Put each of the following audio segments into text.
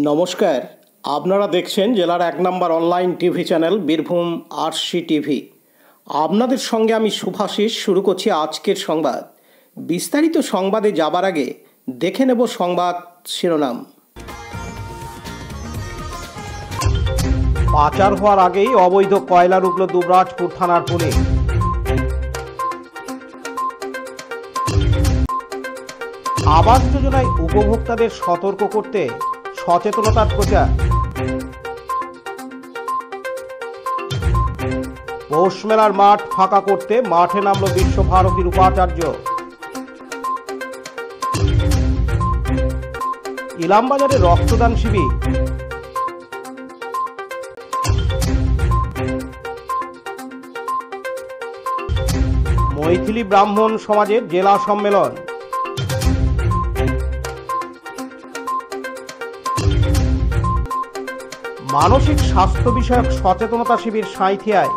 নমস্কার, আপনারা দেখছেন জেলার 1 নম্বর online TV channel Birbhum RC TV. আপনাদের সঙ্গে আমি শুভাশিস। শুরু করছি আজকের সংবাদ। বিস্তারিত সংবাদে যাবার আগে দেখে নেব সংবাদ শিরোনাম। পাচার হওয়ার আগেই অবৈধ কয়লা রুখল দুবরাজপুর থানার পুলিশ। আবাস যোজনায় উপভোক্তাদের সতর্ক করতে সচেতনতার প্রচার। পৌষ মেলার মাঠ ফাঁকা করতে মাঠে নামল বিশ্বভারতীর উপাচার্য। ইলামবাজারে রক্তদান শিবির। মৈথিলি ব্রাহ্মণ সমাজের জেলা সম্মেলন। মানসিক স্বাস্থ্য বিষয়ক সচেতনতা শিবির সাঁইথিয়ায়।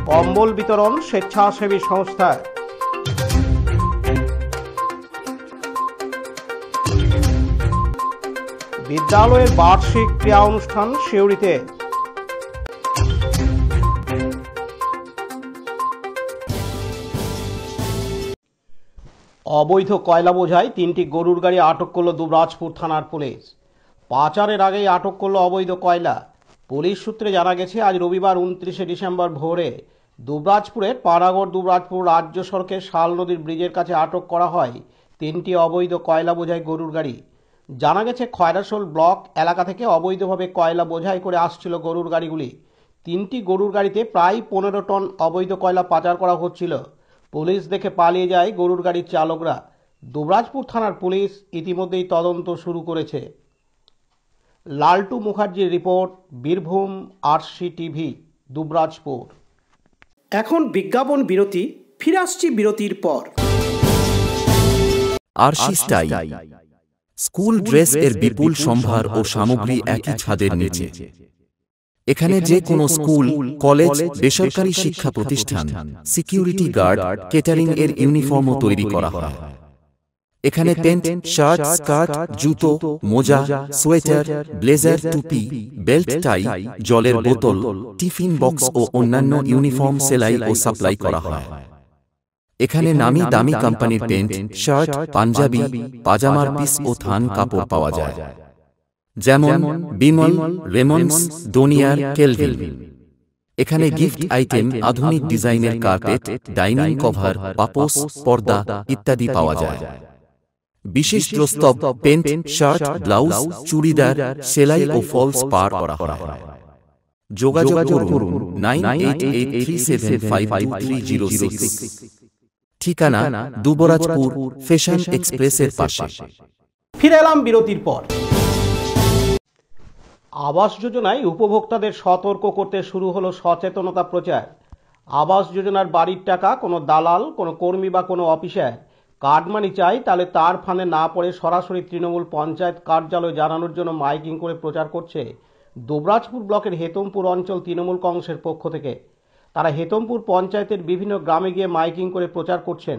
কম্বল বিতরণ স্বেচ্ছাসেবী সংস্থায়। বিদ্যালয়ের বার্ষিক ক্রীড়া অনুষ্ঠান সিউড়িতে। অবৈধ কয়লা বোঝাই 3টি গরুর গাড়ি আটক করল দুবরাজপুর থানার পুলিশ। পাচারের আগেই আটক করল অবৈধ কয়লা। পুলিশ সূত্রে জানা গেছে, আজ রবিবার 29শে ডিসেম্বর ভোরে দুবরাজপুরের পানাগড় দুবরাজপুর রাজ্য সড়কের শাল নদীর ব্রিজের কাছে আটক করা হয় 3টি অবৈধ কয়লা বোঝাই গরুর গাড়ি। জানা গেছে, খয়রাশোল ব্লক এলাকা থেকে অবৈধভাবে কয়লা বোঝাই করে আসছিল গরুর গাড়িগুলি। 3টি গরুর গাড়িতে প্রায় 15 টন অবৈধ কয়লা পাচার করা হচ্ছিল। পুলিশ দেখে পালিয়ে যায় গরুর গাড়ির চালকরা। দুবরাজপুর থানার পুলিশ ইতিমধ্যেই তদন্ত শুরু করেছে। লালটু মুখার্জির report, Birbhum RC TV, Dubrajpur. এখন বিজ্ঞাপন বিরতি, ফিরে আসছি বিরতির পর। আরসি স্টাইল স্কুল ড্রেস এর বিপুল সম্ভার ও সামগ্রী একই ছাদের নিচে। এখানে যে কোনো স্কুল, কলেজ, বেসরকারি শিক্ষা প্রতিষ্ঠান, সিকিউরিটি গার্ড, কেটারিং এর ইউনিফর্মও তৈরি করা হয়। এখানে প্যান্ট, শার্ট, স্কার্ট, জুতো, মোজা, সোয়েটার, ব্লেজার, টুপি, বেল্ট, টাই, জলের বোতল, টিফিন বক্স ও অন্যান্য ইউনিফর্ম সেলাই ও সাপ্লাই করা হয়। এখানে নামি দামি কোম্পানির প্যান্ট, শার্ট, পাঞ্জাবি, পাজামার পিস ও থান কাপড় পাওয়া যায়, যেমন বিমল, রেমন্ডস, ডোনিয়ার, কেলভিন। এখানে গিফট আইটেম, আধুনিক ডিজাইনের কার্পেট, ডাইনিং কভার, পাপোশ, পর্দা ইত্যাদি পাওয়া যায়। বিশেষ প্রস্তাব, প্যান্ট, শার্ট, ব্লাউজ, চুড়িদার, সেলাই ও ফলস পার করা হয়। যোগাযোগ করুন 9883752306। ঠিকানা দুবরাজপুর ফ্যাশন এক্সপ্রেসের পাশে। ফিরে এলাম বিরতির পর। আবাস যোজনায় উপভোক্তাদের সতর্ক করতে শুরু হলো সচেতনতা প্রচার। আবাস যোজনার বাড়ির টাকা কোনো দালাল, কোনো কর্মী বা কোনো অফিসার কাটমানি চায়, তাহলে তার ফাঁদে না পড়ে সরাসরি তৃণমূল পঞ্চায়েত কার্যালয়ে জানানোর জন্য মাইকিং করে প্রচার করছে দুবরাজপুর ব্লকের হেতমপুর অঞ্চল তৃণমূল কংগ্রেসের পক্ষ থেকে। তারা হেতমপুর পঞ্চায়েতের বিভিন্ন গ্রামে গিয়ে মাইকিং করে প্রচার করছেন।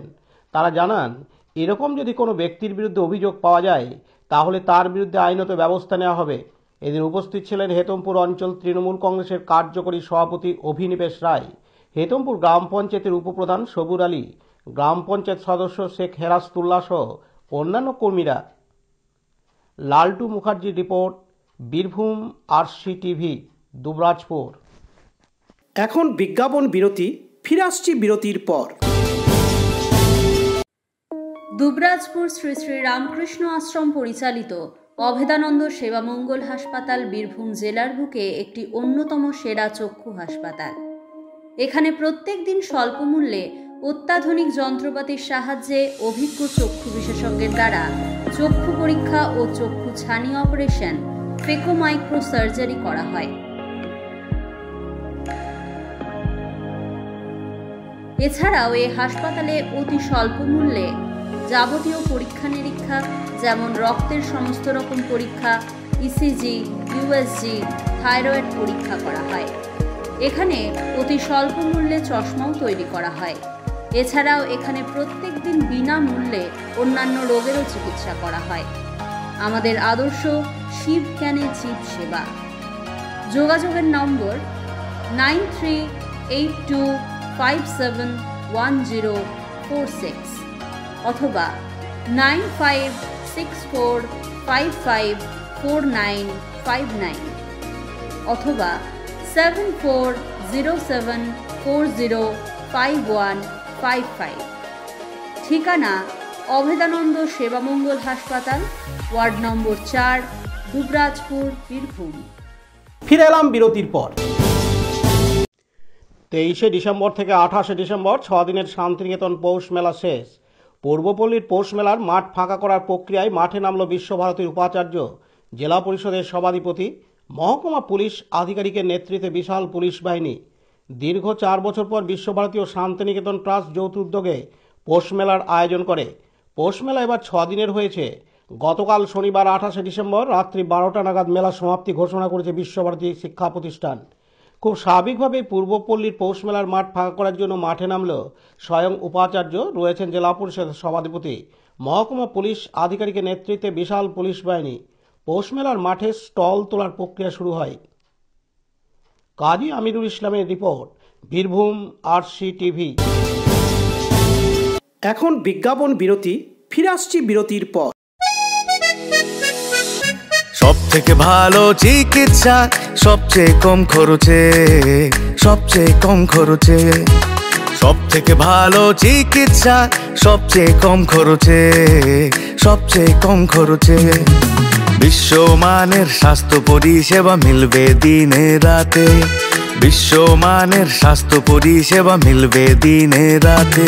তারা জানান, এরকম যদি কোনো ব্যক্তির বিরুদ্ধে অভিযোগ পাওয়া যায় তাহলে তার বিরুদ্ধে আইনত ব্যবস্থা নেওয়া হবে। এদিন উপস্থিত ছিলেন হেতমপুর অঞ্চল তৃণমূল কংগ্রেসের কার্যকরী সভাপতি অভিনিবেশ রায়, হেতমপুর গ্রাম পঞ্চায়েতের উপপ্রধান সবুর আলী, গ্রাম পঞ্চায়েত সদস্য শেখ হেরাসতুল্লাহ সহ অন্যান্য কর্মীরা। লালটু মুখার্জির report, Birbhum RC TV, Dubrajpur. এখন বিজ্ঞাপন বিরতি, ফিরে আসছি বিরতির পর। দুবরাজপুর শ্রী শ্রী রামকৃষ্ণ আশ্রম পরিচালিত অভেদানন্দ সেবা মঙ্গল হাসপাতাল বীরভূম জেলার বুকে একটি অন্যতম সেরা চক্ষু হাসপাতাল। এখানে প্রত্যেক দিন স্বল্প মূল্যে অত্যাধুনিক যন্ত্রপাতির সাহায্যে অভিজ্ঞ চক্ষু বিশেষজ্ঞের দ্বারা চক্ষু পরীক্ষা ও চক্ষু ছানি অপারেশন, ফেকো মাইক্রো সার্জারি করা হয়। এছাড়াও এই হাসপাতালে অতি স্বল্প মূল্যে যাবতীয় পরীক্ষা নিরীক্ষা, যেমন রক্তের সমস্ত রকম পরীক্ষা, ইসিজি, ইউএসজি, থাইরয়েড পরীক্ষা করা হয়। এখানে অতি স্বল্প মূল্যে চশমাও তৈরি করা হয়। এছাড়াও এখানে প্রত্যেক দিন বিনামূল্যে অন্যান্য রোগেরও চিকিৎসা করা হয়। আমাদের আদর্শ শিব জ্ঞানে জীব সেবা। যোগাযোগের নম্বর 9382571046 অথবা 9564554959 অথবা 7407405155। ঠিকানা অভেদানন্দ সেবামঙ্গল হাসপাতাল, ওয়ার্ড নম্বর 4, দুবরাজপুর, বীরভূম। ফিরে এলাম বিরতির পর। 23শে ডিসেম্বর থেকে 28শে ডিসেম্বর 6 দিনের শান্তিনিকেতন পৌষ মেলা শেষ। পূর্বপল্লীর পৌষ মেলার মাঠ ফাঁকা করার প্রক্রিয়ায় মাঠে নামল বিশ্বভারতীর উপাচার্য, জেলা পরিষদের সভাধিপতি, মহকুমা পুলিশ আধিকারিকের নেতৃত্বে বিশাল পুলিশ বাহিনী। দীর্ঘ 4 বছর পর বিশ্বভারতী ও শান্তিনিকেতন ট্রাস্ট যৌথ উদ্যোগে পৌষ মেলার আয়োজন করে। পৌষ মেলা এবার 6 দিনের হয়েছে। গতকাল শনিবার 28শে ডিসেম্বর রাত্রি 12টা নাগাদ মেলা সমাপ্তি ঘোষণা করেছে বিশ্বভারতী শিক্ষা প্রতিষ্ঠান। খুব স্বাভাবিকভাবেই পূর্বপল্লীর পৌষ মেলার মাঠ ফাঁকা করার জন্য মাঠে নামল স্বয়ং উপাচার্য, রয়েছেন জেলা পরিষদের সভাধিপতি, মহকুমা পুলিশ আধিকারিকের নেতৃত্বে বিশাল পুলিশ বাহিনী। পৌষ মেলার মাঠে স্টল তোলার প্রক্রিয়া শুরু হয়। কাজী আমিরুল ইসলামের রিপোর্ট, বীরভূম RCTV। এখন বিজ্ঞাপন বিরতি, ফিরে আসছি বিরতির পর। সব থেকে ভালো চিকিৎসা সবচেয়ে কম খরচে, সবচেয়ে কম খরচে। সব থেকে ভালো চিকিৎসা সবচেয়ে কম খরচে, সবচেয়ে কম খরচে। বিশ্বমানের স্বাস্থ্য পরিষেবা মিলবে দিনে রাতে, বিশ্বমানের স্বাস্থ্য পরিষেবা মিলবে দিনে রাতে।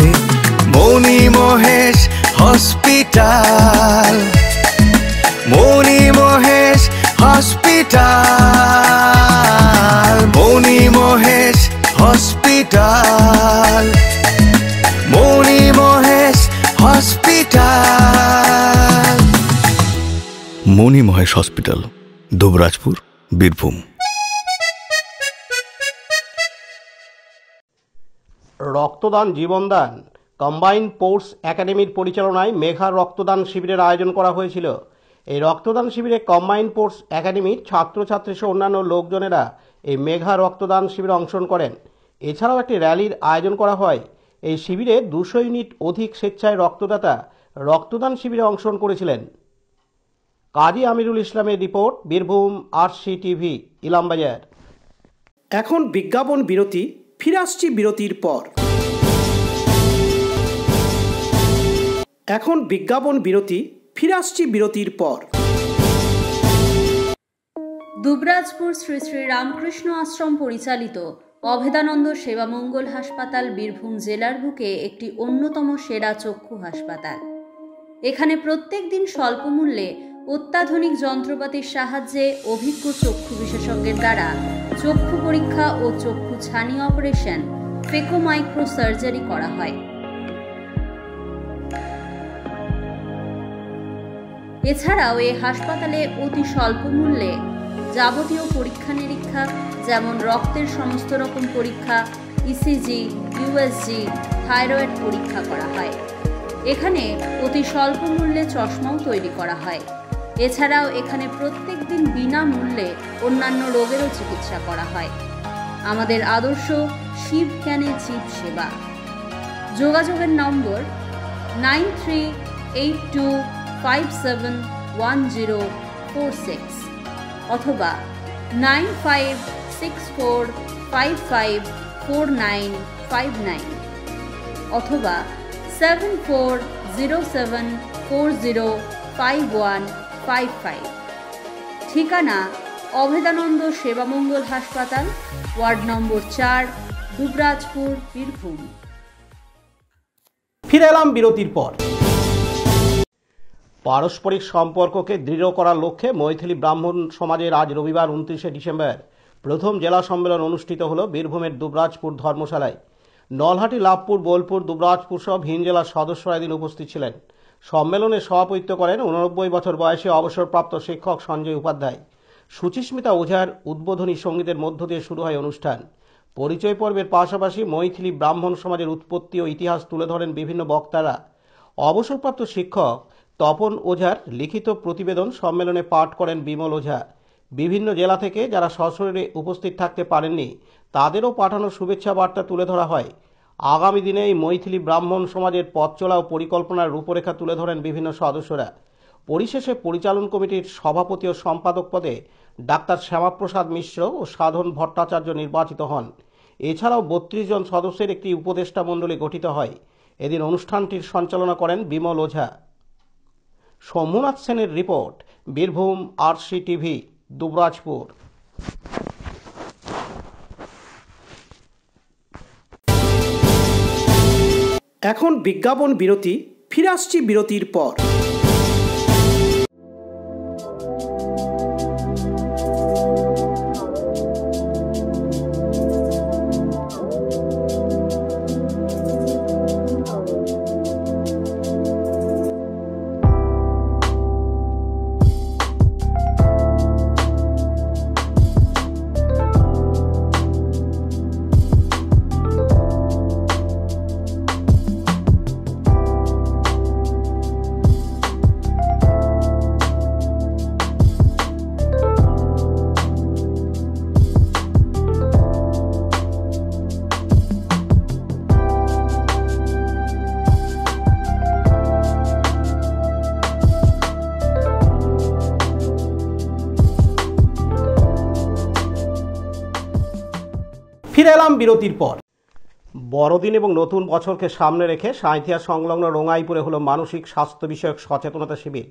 মণি মহেশ হসপিটাল, মণি মহেশ হসপিটাল, মণি মহেশ হসপিটাল, মণি মহেশ হসপিটাল। মণি মহেশ হসপিটাল, দুবরাজপুর, বীরভূম। রক্তদান জীবনদান কম্বাইন্ড ফোর্স একাডেমির পরিচালনায় মেঘা রক্তদান শিবিরের আয়োজন করা হয়েছিল। এই রক্তদান শিবিরে কম্বাইন্ড ফোর্স একাডেমির ছাত্রছাত্রী সহ অন্যান্য লোকজনেরা এই মেঘা রক্তদান শিবিরে অংশগ্রহণ করেন। এছাড়াও একটি র্যালির আয়োজন করা হয়। এই শিবিরে 200 ইউনিট অধিক স্বেচ্ছায় রক্তদাতা রক্তদান শিবিরে অংশগ্রহণ করেছিলেন। কাজী আমিরুল ইসলামের রিপোর্ট, বীরভূম RCTV, ইলামবাজার। এখন বিজ্ঞাপন বিরতি, ফিরে আসছি বিরতির পর। এখন বিজ্ঞাপন বিরতি, ফিরে আসছি বিরতির পর। দুবরাজপুর শ্রী শ্রী রামকৃষ্ণ আশ্রম পরিচালিত অভেদানন্দ সেবামঙ্গল হাসপাতাল বীরভূম জেলার বুকে একটি অন্যতম সেরা চক্ষু হাসপাতাল। এখানে প্রত্যেক দিন স্বল্প মূল্যে অত্যাধুনিক যন্ত্রপাতির সাহায্যে অভিজ্ঞ চক্ষু বিশেষজ্ঞের দ্বারা চক্ষু পরীক্ষা ও চক্ষু ছানি অপারেশন, ফেকো মাইক্রো সার্জারি করা হয়। এছাড়াও এই হাসপাতালে অতি স্বল্প মূল্যে যাবতীয় পরীক্ষা নিরীক্ষা, যেমন রক্তের সমস্ত রকম পরীক্ষা, ECG, USG, থাইরয়েড পরীক্ষা করা হয়। এখানে অতি স্বল্প মূল্যে চশমাও তৈরি করা হয়। এছাড়াও এখানে প্রত্যেক দিন বিনামূল্যে অন্যান্য রোগেরও চিকিৎসা করা হয়। আমাদের আদর্শ শিব জ্ঞানে জীব সেবা। যোগাযোগের নম্বর 9382571046 অথবা 9564554959 অথবা 7407405155। ঠিকানা অভেদানন্দ সেবামঙ্গল হাসপাতাল, ওয়ার্ড নম্বর 4, দুবরাজপুর, বীরভূম। ফিরে এলাম বিরতির পর। পারস্পরিক সম্পর্ককে দৃঢ় করার লক্ষ্যে মৈথিলি ব্রাহ্মণ সমাজের আজ রবিবার 29শে ডিসেম্বর প্রথম জেলা সম্মেলন অনুষ্ঠিত হল বীরভূমের দুবরাজপুর ধর্মশালায়। নলহাটি, লাভপুর, বোলপুর, দুবরাজপুর সহ ভিন জেলার সদস্যরা এদিন উপস্থিত ছিলেন। সম্মেলনে সভাপতিত্ব করেন 89 বছর বয়সে অবসরপ্রাপ্ত শিক্ষক সঞ্জয় উপাধ্যায়। সুচিস্মিতা ওঝার উদ্বোধনী সঙ্গীতের মধ্য দিয়ে শুরু হয় অনুষ্ঠান। পরিচয় পর্বের পাশাপাশি মৈথিলি ব্রাহ্মণ সমাজের উৎপত্তি ও ইতিহাস তুলে ধরেন বিভিন্ন বক্তারা। অবসরপ্রাপ্ত শিক্ষক তপন ওঝার লিখিত প্রতিবেদন সম্মেলনে পাঠ করেন বিমল ওঝা। বিভিন্ন জেলা থেকে যারা সশরীরে উপস্থিত থাকতে পারেননি তাদেরও পাঠানো শুভেচ্ছা বার্তা তুলে ধরা হয়। আগামী দিনে এই মৈথিলি ব্রাহ্মণ সমাজের পথ চলা ও পরিকল্পনার রূপরেখা তুলে ধরেন বিভিন্ন সদস্যরা। পরিশেষে পরিচালন কমিটির সভাপতি ও সম্পাদক পদে ডাক্তার শ্যামাপ্রসাদ মিশ্র ও সাধন ভট্টাচার্য নির্বাচিত হন। এছাড়াও 32 জন সদস্যের একটি উপদেষ্টা মণ্ডলী গঠিত হয়। এদিন অনুষ্ঠানটির সঞ্চালনা করেন বিমল ওঝা। সোমনাথ সেনের report, Birbhum RC TV, Dubrajpur. এখন বিজ্ঞাপন বিরতি, ফিরে আসছি বিরতির পর। ফিরে এলাম বিরতির পর। বড়দিন এবং নতুন বছরকে সামনে রেখে সাঁইথিয়া সংলগ্ন রোঙাইপুরে হলো মানসিক স্বাস্থ্য বিষয়ক সচেতনতা শিবির।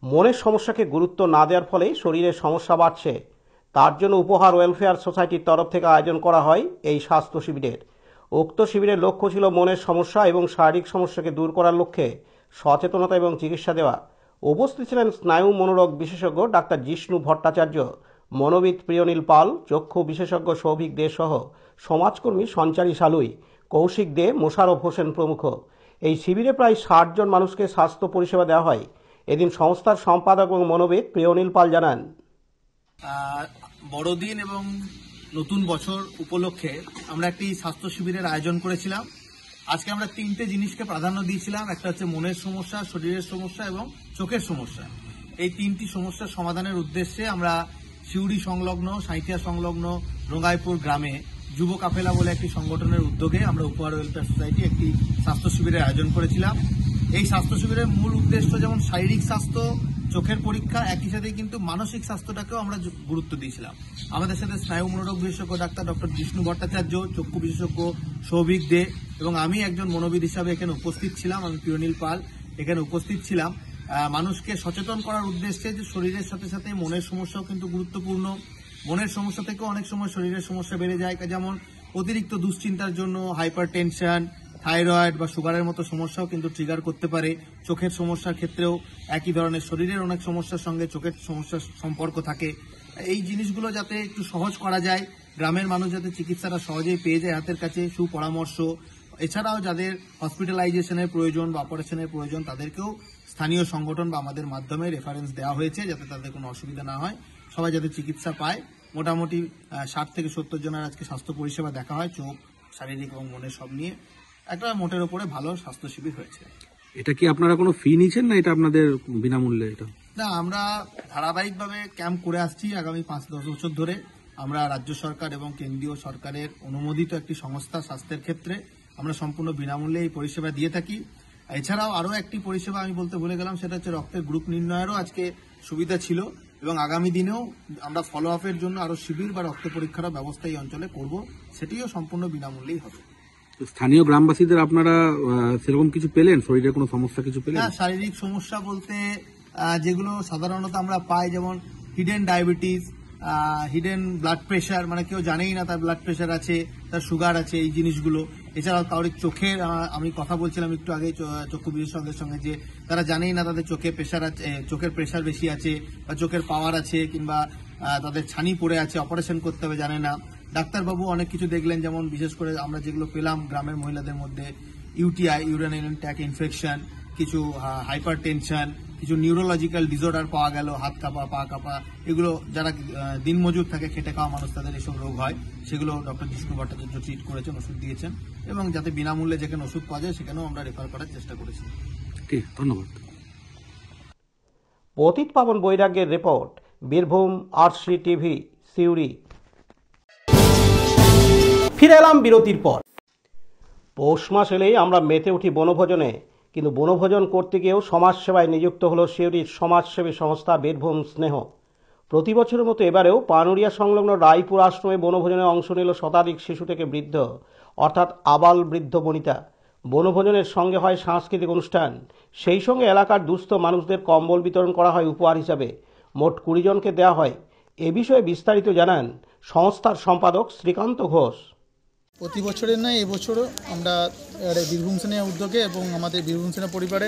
মনের সমস্যাকে গুরুত্ব না দেওয়ার ফলে শরীরের সমস্যা বাড়ছে। তার জন্য উপহার ওয়েলফেয়ার সোসাইটির তরফ থেকে আয়োজন করা হয় এই স্বাস্থ্য শিবিরের। উক্ত শিবিরের লক্ষ্য ছিল মনের সমস্যা এবং শারীরিক সমস্যাকে দূর করার লক্ষ্যে সচেতনতা এবং চিকিৎসা দেওয়া। উপস্থিত ছিলেন স্নায়ু মনোরোগ বিশেষজ্ঞ ডাক্তার জিষ্ণু ভট্টাচার্য, মনোবিদ প্রিয়নীল পাল, চক্ষু বিশেষজ্ঞ সৌভিক দে সহ সমাজকর্মী সঞ্চারী সালুই, কৌশিক দে, মোশারফ হোসেন প্রমুখ। এই শিবিরে প্রায় 60 জন মানুষকে স্বাস্থ্য পরিষেবা দেওয়া হয়। এদিন সংস্থার সম্পাদক এবং মনোবিদ প্রিয়নীল পাল জানান, বড়দিন এবং নতুন বছর উপলক্ষে আমরা একটি স্বাস্থ্য শিবিরের আয়োজন করেছিলাম। আজকে আমরা 3টে জিনিসকে প্রাধান্য দিয়েছিলাম। একটা হচ্ছে মনের সমস্যা, শরীরের সমস্যা এবং চোখের সমস্যা। এই 3টি সমস্যার সমাধানের উদ্দেশ্যে আমরা সিউড়ি সংলগ্ন, সাঁইথিয়া সংলগ্ন রোঙাইপুর গ্রামে যুব কাফেলা বলে একটি সংগঠনের উদ্যোগে আমরা উপহার ওয়েলফেয়ার সোসাইটি একটি স্বাস্থ্য শিবিরের আয়োজন করেছিলাম। এই স্বাস্থ্য শিবিরের মূল উদ্দেশ্য যেমন শারীরিক স্বাস্থ্য, চোখের পরীক্ষা, একই সাথে কিন্তু মানসিক স্বাস্থ্যটাকেও আমরা গুরুত্ব দিয়েছিলাম। আমাদের সাথে স্নায়ু মনোরোগ বিশেষজ্ঞ ডাক্তার ডক্টর জিষ্ণু ভট্টাচার্য, চক্ষু বিশেষজ্ঞ সৌভিক দে এবং আমি একজন মনোবিদ হিসাবে এখানে উপস্থিত ছিলাম। আমি প্রিয়নীল পাল এখানে উপস্থিত ছিলাম মানুষকে সচেতন করার উদ্দেশ্যে যে শরীরের সাথে সাথে মনের সমস্যাও কিন্তু গুরুত্বপূর্ণ। মনের সমস্যা থেকেও অনেক সময় শরীরের সমস্যা বেড়ে যায়, যেমন অতিরিক্ত দুশ্চিন্তার জন্য হাইপার টেনশন, থাইরয়েড বা সুগারের মতো সমস্যাও কিন্তু ট্রিগার করতে পারে। চোখের সমস্যার ক্ষেত্রেও একই ধরনের শরীরের অনেক সমস্যার সঙ্গে চোখের সমস্যার সম্পর্ক থাকে। এই জিনিসগুলো যাতে একটু সহজ করা যায়, গ্রামের মানুষ যাতে চিকিৎসাটা সহজেই পেয়ে যায় হাতের কাছে, সুপরামর্শ। এছাড়াও যাদের হসপিটালাইজেশনের প্রয়োজন বা অপারেশনের প্রয়োজন তাদেরকেও স্থানীয় সংগঠন বা আমাদের মাধ্যমে রেফারেন্স দেওয়া হয়েছে যাতে তাদের কোনো অসুবিধা না হয়, সবাই যাতে চিকিৎসা পায়। মোটামুটি 60 থেকে 70 জনের আজকে স্বাস্থ্য পরিষেবা দেখা হয়, চোখ, শারীরিক এবং মনের সব নিয়ে একটা মোটের উপরে ভালো স্বাস্থ্য শিবির হয়েছে। এটা কি আপনারা কোনো ফি নিয়েছেন না এটা আপনাদের বিনামূল্যে? এটা না, আমরা ধারাবাহিকভাবে ক্যাম্প করে আসছি আগামী 5-10 বছর ধরে। আমরা রাজ্য সরকার এবং কেন্দ্রীয় সরকারের অনুমোদিত একটি সংস্থা স্বাস্থ্যের ক্ষেত্রে আমরা সম্পূর্ণ বিনামূল্যে এই পরিষেবা দিয়ে থাকি। এছাড়াও আরও একটি পরিষেবা আমি বলতে ভুলে গেলাম, সেটা হচ্ছে রক্তের গ্রুপ নির্ণয়েরও আজকে সুবিধা ছিল এবং আগামী দিনেও আমরা ফলো আপের জন্য আরও শিবির বা রক্ত পরীক্ষার ব্যবস্থা এই অঞ্চলে করব, সেটিও সম্পূর্ণ বিনামূল্যেই হবে। স্থানীয় গ্রামবাসীদের আপনারা সেরকম কিছু পেলেন? শরীরের কোনো সমস্যা কিছু পেলেন? না, শারীরিক সমস্যা বলতে যেগুলো সাধারণত আমরা পাই, যেমন hidden diabetes, hidden blood pressure, মানে কেউ জানেই না তার ব্লাড প্রেশার আছে, তার সুগার আছে, এই জিনিসগুলো। এছাড়াও কারোর চোখের, আমি কথা বলছিলাম একটু আগে চক্ষু বিশেষজ্ঞদের সঙ্গে, যে তারা জানেই না তাদের চোখের প্রেশার আছে, চোখের প্রেশার বেশি আছে বা চোখের পাওয়ার আছে, কিংবা তাদের ছানি পড়ে আছে, অপারেশন করতে হবে জানে না। ডাক্তারবাবু অনেক কিছু দেখলেন, যেমন বিশেষ করে আমরা যেগুলো পেলাম গ্রামের মহিলাদের মধ্যে ইউটিআই, ইউরিনারি ট্র্যাক্ট ইনফেকশন, কিছু হাইপার টেনশন, কিছু নিউরোলজিক্যাল ডিসঅর্ডার পাওয়া গেল, হাত কাঁপা, পা কাঁপা, এগুলো যারা দিনমজুর থাকে, খেটে খাওয়া মানুষ, তাদের এসব রোগ হয়, সেগুলো ডক্টর জিষ্ণু ভট্টাচার্য ট্রিট করেছেন, ওষুধ দিয়েছেন, এবং যাতে বিনামূল্যে যেখানে ওষুধ পাওয়া যায় সেখানেও আমরা রেফার করার চেষ্টা করেছি। ঠিক, ধন্যবাদ। পতিত পাবন বৈরাগ্যের report, Birbhum RC TV, Suri. ফিরে এলাম বিরতির পর। পৌষ মাস এলেই আমরা মেতে উঠি বনভোজনে, কিন্তু বনভোজন করতে গিয়েও সমাজসেবায় নিযুক্ত হলো সিউড়ির সমাজসেবী সংস্থা বীরভূম স্নেহ। প্রতি বছরের মতো এবারেও পানুরিয়া সংলগ্ন রায়পুর আশ্রমে বনভোজনে অংশ নিল শতাধিক শিশু থেকে বৃদ্ধ, অর্থাৎ আবাল বৃদ্ধ বনিতা। বনভোজনের সঙ্গে হয় সাংস্কৃতিক অনুষ্ঠান, সেই সঙ্গে এলাকার দুস্থ মানুষদের কম্বল বিতরণ করা হয় উপহার হিসাবে। মোট 20 জনকে দেওয়া হয়। এ বিষয়ে বিস্তারিত জানান সংস্থার সম্পাদক শ্রীকান্ত ঘোষ। প্রতি বছরের নয়, এবছরও আমরা বীরভূম সেনার উদ্যোগে এবং আমাদের বীরভূম সেনা পরিবারে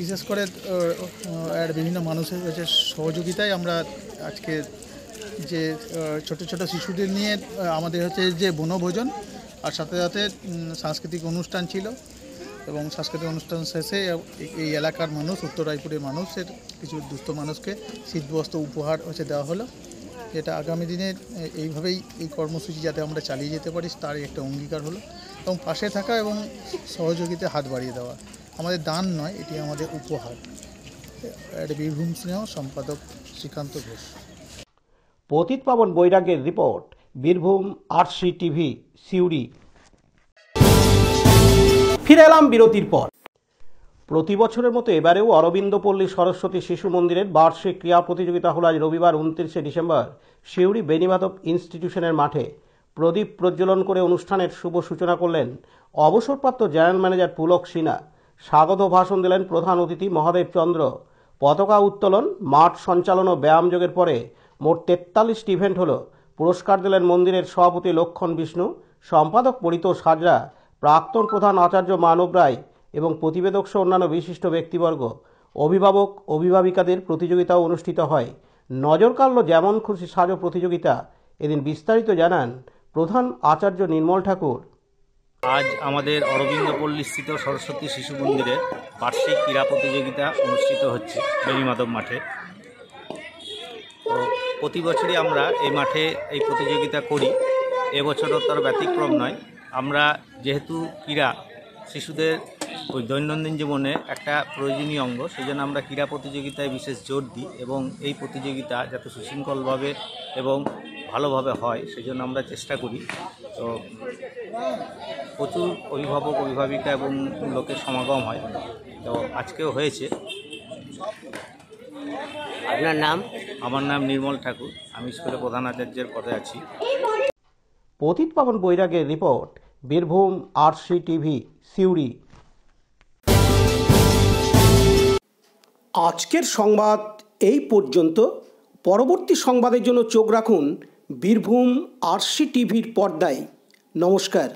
বিশেষ করে বিভিন্ন মানুষের সহযোগিতায় আমরা আজকে যে ছোট ছোট শিশুদের নিয়ে আমাদের হচ্ছে যে বনভোজন, আর সাথে সাথে সাংস্কৃতিক অনুষ্ঠান ছিল, এবং সাংস্কৃতিক অনুষ্ঠান শেষে এই এলাকার মানুষ, উত্তর রায়পুরের মানুষের কিছু দুস্থ মানুষকে শীতবস্ত্র উপহার হচ্ছে দেওয়া হলো। যেটা আগামী দিনে এইভাবেই এই কর্মসূচি যাতে আমরা চালিয়ে যেতে পারি তার একটা অঙ্গীকার হলো, এবং পাশে থাকা এবং সহযোগিতায় হাত বাড়িয়ে দেওয়া। আমাদের দান নয়, এটি আমাদের উপহার। বীরভূম স্নেহ, সম্পাদক শ্রীকান্ত ঘোষ। পতিত পাবন বৈরাগ্যের report, Birbhum RC TV, Suri. ফিরে এলাম বিরতির পর। প্রতি বছরের মতো এবারেও অরবিন্দপল্লী সরস্বতী শিশু মন্দিরের বার্ষিক ক্রীড়া প্রতিযোগিতা হল আজ রবিবার 29শে ডিসেম্বর সিউড়ি বেণীমাধব ইনস্টিটিউশনের মাঠে। প্রদীপ প্রজ্বলন করে অনুষ্ঠানের শুভ সূচনা করলেন অবসরপ্রাপ্ত জেনারেল ম্যানেজার পুলক সিনহা। স্বাগত ভাষণ দিলেন প্রধান অতিথি মহাদেব চন্দ্র। পতাকা উত্তোলন, মাঠ সঞ্চালন ও ব্যায়ামযোগের পরে মোট 43টি ইভেন্ট হলো। পুরস্কার দিলেন মন্দিরের সভাপতি লক্ষণ বিষ্ণু, সম্পাদক পরিতোষ হাজরা, প্রাক্তন প্রধান আচার্য মানব রায় এবং প্রতিবেদক সহ অন্যান্য বিশিষ্ট ব্যক্তিবর্গ। অভিভাবক অভিভাবিকাদের প্রতিযোগিতাও অনুষ্ঠিত হয়। নজর কাড়ল যেমন খুশি সাজো প্রতিযোগিতা। এদিন বিস্তারিত জানান প্রধান আচার্য নির্মল ঠাকুর। আজ আমাদের অরবিন্দপল্লীস্থিত সরস্বতী শিশু মন্দিরে বার্ষিক ক্রীড়া প্রতিযোগিতা অনুষ্ঠিত হচ্ছে বেণীমাধব মাঠে। তো প্রতি বছরই আমরা এই মাঠে এই প্রতিযোগিতা করি, এবছরও তার ব্যতিক্রম নয়। আমরা যেহেতু ক্রীড়া শিশুদের ওই দৈনন্দিন জীবনে একটা প্রয়োজনীয় অঙ্গ, সেই জন্য আমরা ক্রীড়া প্রতিযোগিতায় বিশেষ জোর দিই, এবং এই প্রতিযোগিতা যাতে সুশৃঙ্খলভাবে এবং ভালোভাবে হয় সেই জন্য আমরা চেষ্টা করি। তো প্রচুর অভিভাবক অভিভাবিকা এবং লোকের সমাগম হয়, তো আজকেও হয়েছে। আপনার নাম? আমার নাম নির্মল ঠাকুর, আমি স্কুলে প্রধান আচার্যের পদে আছি। পতিত পাবন বৈরাগ্যের report, Birbhum RC TV, Suri. আজকের সংবাদ এই পর্যন্ত। পরবর্তী সংবাদের জন্য চোখ রাখুন বীরভূম আরসি টিভির পর্দায়। নমস্কার।